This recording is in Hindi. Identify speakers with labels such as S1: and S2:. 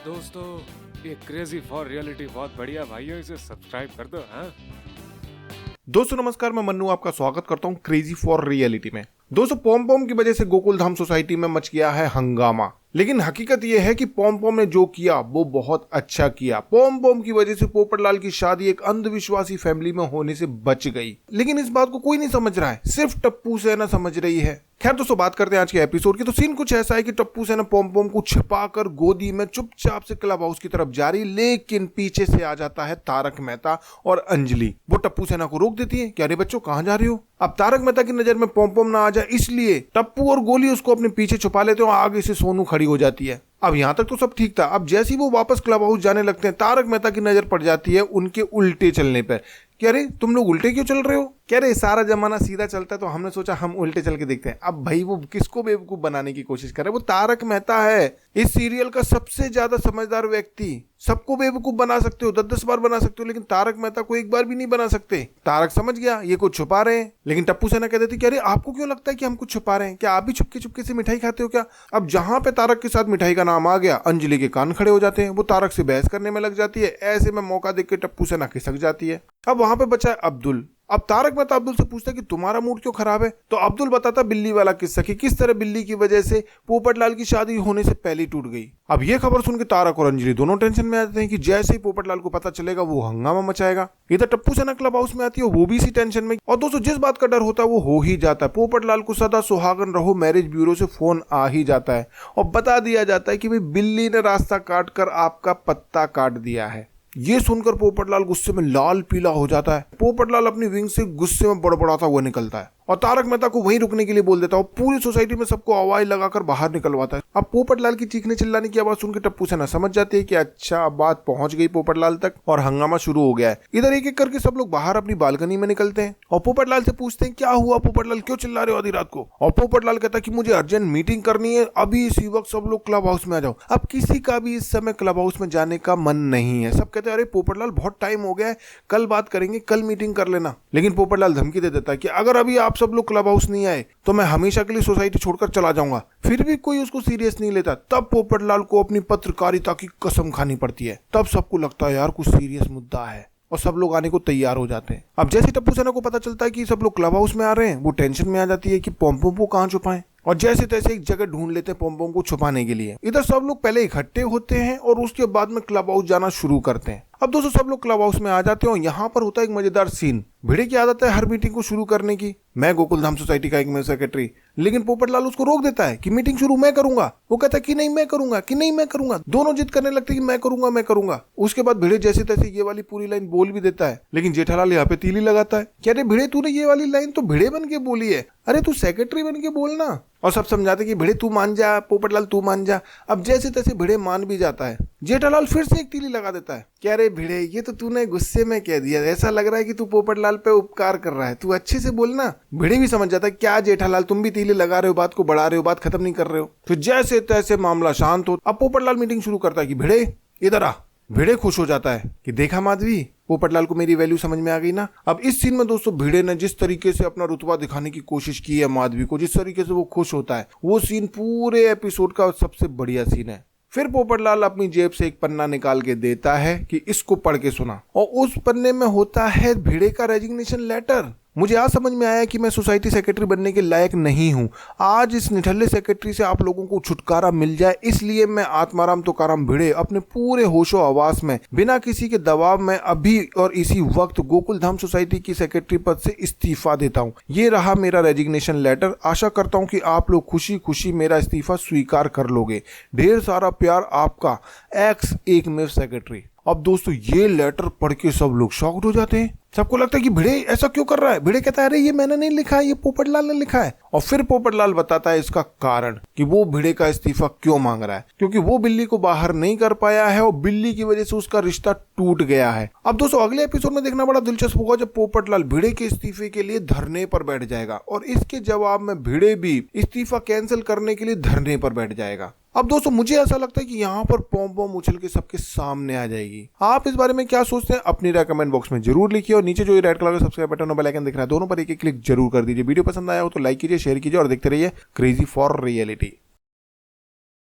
S1: दोस्तों, ये क्रेजी फॉर रियलिटी बहुत बढ़िया भाइयों, इसे सब्सक्राइब कर दो। हाँ
S2: दोस्तों नमस्कार, मैं मन्नू आपका स्वागत करता हूं क्रेजी फॉर रियलिटी में। दोस्तों पॉम पॉम की वजह से गोकुल धाम सोसाइटी में मच गया है हंगामा, लेकिन हकीकत यह है कि पॉम पॉम ने जो किया वो बहुत अच्छा किया। पॉम पॉम की वजह से पोपटलाल की शादी एक अंधविश्वासी फैमिली में होने से बच गई, लेकिन इस बात को कोई नहीं समझ रहा है, सिर्फ टप्पू सेना समझ रही है। खैर दोस्तों, बात करते हैं आज के एपिसोड की। तो सीन कुछ ऐसा है कि टप्पू सेना पॉम पॉम को छिपाकर गोदी में चुपचाप से क्लब हाउस की तरफ जा रही, लेकिन पीछे से आ जाता है तारक मेहता और अंजलि। वो टप्पू सेना को रोक देती है कि अरे बच्चों कहाँ जा रही हो। अब तारक मेहता की नजर में पॉम पॉम ना आ जाए इसलिए टप्पू और गोली उसको अपने पीछे छुपा लेते हैं और आगे से सोनू खड़ी हो जाती है। अब यहाँ तक तो सब ठीक था। अब जैसे ही वो वापस क्लब हाउस जाने लगते हैं, तारक मेहता की नजर पड़ जाती है उनके उल्टे चलने पर। कि अरे तुम लोग उल्टे क्यों चल रहे हो? कह रहे सारा जमाना सीधा चलता है तो हमने सोचा हम उल्टे चल के देखते हैं। अब भाई वो किसको बेवकूफ बनाने की कोशिश कर रहे हैं? वो तारक मेहता है, इस सीरियल का सबसे ज्यादा समझदार व्यक्ति। सबको बेवकूफ बना सकते हो, 10-10 बार बना सकते हो, लेकिन तारक मेहता को एक बार भी नहीं बना सकते। तारक समझ गया ये कुछ छुपा रहे हैं, लेकिन टप्पू सेना कह देती कि अरे आपको क्यों लगता है कि हम कुछ छुपा रहे हैं? क्या आप भी चुपके चुपके से मिठाई खाते हो क्या? अब जहां पे तारक के साथ मिठाई का नाम आ गया, अंजलि के कान खड़े हो जाते हैं। वो तारक से बहस करने में लग जाती है। ऐसे में मौका देख के टप्पू सेना खिसक जाती है। अब वहां पे बचा है अब्दुल। अब तारक मेहता अब्दुल से पूछता है कि तुम्हारा मूड क्यों खराब है? तो अब्दुल बताता बिल्ली वाला किस्सा कि किस तरह बिल्ली की वजह से पोपटलाल की शादी होने से पहले टूट गई। अब ये खबर सुन के तारक और अंजलि दोनों टेंशन में आ जाते हैं कि जैसे ही पोपटलाल को पता चलेगा वो हंगामा मचाएगा। इधर टप्पू सेना क्लब हाउस में आती है, वो भी इसी टेंशन में। और दोस्तों जिस बात का डर होता है वो हो ही जाता है। पोपटलाल को सदा सुहागन रहो मैरिज ब्यूरो से फोन आ ही जाता है और बता दिया जाता है कि भाई बिल्ली ने रास्ता काट कर आपका पत्ता काट दिया है। ये सुनकर पोपटलाल गुस्से में लाल पीला हो जाता है। पोपटलाल अपनी विंग से गुस्से में बड़बड़ाता हुआ निकलता है और तारक मेहता को वहीं रुकने के लिए बोल देता है और पूरी सोसाइटी में सबको आवाज लगाकर बाहर निकलवाता है। अब पोपटलाल की चीखने चिल्लाने की आवाज सुनकर टप्पू सेना समझ जाती है कि अच्छा बात पहुंच गई पोपटलाल तक और हंगामा शुरू हो गया है। इधर एक एक करके सब लोग बाहर अपनी बालकनी में निकलते हैं और पोपटलाल से पूछते हैं क्या हुआ पोपटलाल, क्यों चिल्ला रहे हो आधी रात को? और पोपटलाल कहता है कि मुझे अर्जेंट मीटिंग करनी है, अभी इसी वक्त सब लोग क्लब हाउस में आ जाओ। अब किसी का भी इस समय क्लब हाउस में जाने का मन नहीं है। सब कहते हैं अरे पोपटलाल बहुत टाइम हो गया है, कल बात करेंगे, कल मीटिंग कर लेना। लेकिन पोपटलाल धमकी दे देता है कि अगर अभी आप सब लोग क्लब हाउस नहीं आए तो मैं हमेशा के लिए सोसाइटी छोड़कर चला जाऊंगा। फिर भी कोई उसको सीरियस नहीं लेता। तब पोपटलाल को अपनी पत्रकारिता की कसम खानी पड़ती है। तब सबको लगता है यार कुछ सीरियस मुद्दा है और सब लोग आने को तैयार हो जाते हैं। अब जैसे टप्पू सेना को पता चलता है कि सब लोग क्लब हाउस में आ रहे हैं, वो टेंशन में आ जाती है कि पॉम पॉम को कहां छुपाएं और जैसे तैसे एक जगह ढूंढ लेते हैं पॉम पॉम को छुपाने के लिए। इधर सब लोग पहले इकट्ठे होते हैं और उसके बाद में क्लब हाउस जाना शुरू करते हैं। अब दोस्तों सब लोग क्लब हाउस में आ जाते हैं और यहाँ पर होता है एक मजेदार सीन। भिड़े की आदत है हर मीटिंग को शुरू करने की। मैं गोकुल धाम सोसाइटी का एक में सेक्रेटरी, लेकिन पोपटलाल उसको रोक देता है कि मीटिंग शुरू मैं करूंगा। वो कहता है कि नहीं मैं करूंगा, कि नहीं मैं करूंगा। दोनों जिद करने लगते हैं कि मैं करूंगा मैं करूंगा। उसके बाद भिड़े जैसे तैसे ये वाली पूरी लाइन बोल भी देता है, लेकिन जेठालाल यहाँ पे तीली लगाता है। कह रहे भिड़े तूने ये वाली लाइन तो भिड़े बन के बोली है, अरे तू सेक्रेटरी बन के बोलना। और सब समझाते कि भिड़े तू मान जा, पोपटलाल तू मान जा। अब जैसे तैसे भिड़े मान भी जाता है। जेठालाल फिर से एक तीली लगा देता है। क्या रे भिड़े ये तो तूने गुस्से में कह दिया, ऐसा लग रहा है कि तू पोपटलाल पे उपकार कर रहा है, तू अच्छे से बोलना। भिड़े भी समझ जाता है क्या जेठालाल तुम भी तीली लगा रहे हो, बात को बढ़ा रहे हो, बात खत्म नहीं कर रहे हो। तो जैसे तैसे मामला शांत हो। अब पोपटलाल मीटिंग शुरू करता है कि भिड़े इधर आ। भिड़े खुश हो जाता है कि देखा माधवी, पोपटलाल को मेरी वैल्यू समझ में आ गई ना। अब इस सीन में दोस्तों भिड़े ने जिस तरीके से अपना रुतबा दिखाने की कोशिश की है माधवी को, जिस तरीके से वो खुश होता है, वो सीन पूरे एपिसोड का सबसे बढ़िया सीन है। फिर पोपटलाल अपनी जेब से एक पन्ना निकाल के देता है कि इसको पढ़ के सुना, और उस पन्ने में होता है भिड़े का रेजिग्नेशन लेटर। मुझे आज समझ में आया कि मैं सोसाइटी सेक्रेटरी बनने के लायक नहीं हूं। आज इस निठल्ले सेक्रेटरी से आप लोगों को छुटकारा मिल जाए, इसलिए मैं आत्माराम तुकाराम भिड़े अपने पूरे होशो हवास में बिना किसी के दबाव में अभी और इसी वक्त गोकुल धाम सोसाइटी की सेक्रेटरी पद से इस्तीफा देता हूं। ये रहा मेरा रेजिग्नेशन लेटर। आशा करता हूं कि आप लोग खुशी खुशी मेरा इस्तीफा स्वीकार कर लोगे। ढेर सारा प्यार, आपका एक्स एकमेव सेक्रेटरी। अब दोस्तों ये लेटर पढ़ के सब लोग शॉक्ड हो जाते हैं। सबको लगता है कि भिड़े ऐसा क्यों कर रहा है। भिड़े कहता है अरे ये मैंने नहीं लिखा है, ये पोपटलाल ने लिखा है। और फिर पोपटलाल बताता है इसका कारण कि वो भिड़े का इस्तीफा क्यों मांग रहा है, क्योंकि वो बिल्ली को बाहर नहीं कर पाया है और बिल्ली की वजह से उसका रिश्ता टूट गया है। अब दोस्तों अगले एपिसोड में देखना बड़ा दिलचस्प होगा जब पोपटलाल भिड़े के इस्तीफे के लिए धरने पर बैठ जाएगा और इसके जवाब में भिड़े भी इस्तीफा कैंसिल करने के लिए धरने पर बैठ जाएगा। अब दोस्तों मुझे ऐसा लगता है कि यहाँ पर पॉम पॉम उछल के सबके सामने आ जाएगी। आप इस बारे में क्या सोचते हैं अपनी राय कमेंट बॉक्स में जरूर लिखिए और नीचे जो ये रेड कलर का सब्सक्राइब बटन और बेल आइकन दिख रहा है दोनों पर एक क्लिक जरूर कर दीजिए। वीडियो पसंद आया हो तो लाइक कीजिए, शेयर कीजिए और देखते रहिए क्रेजी फॉर रियलिटी।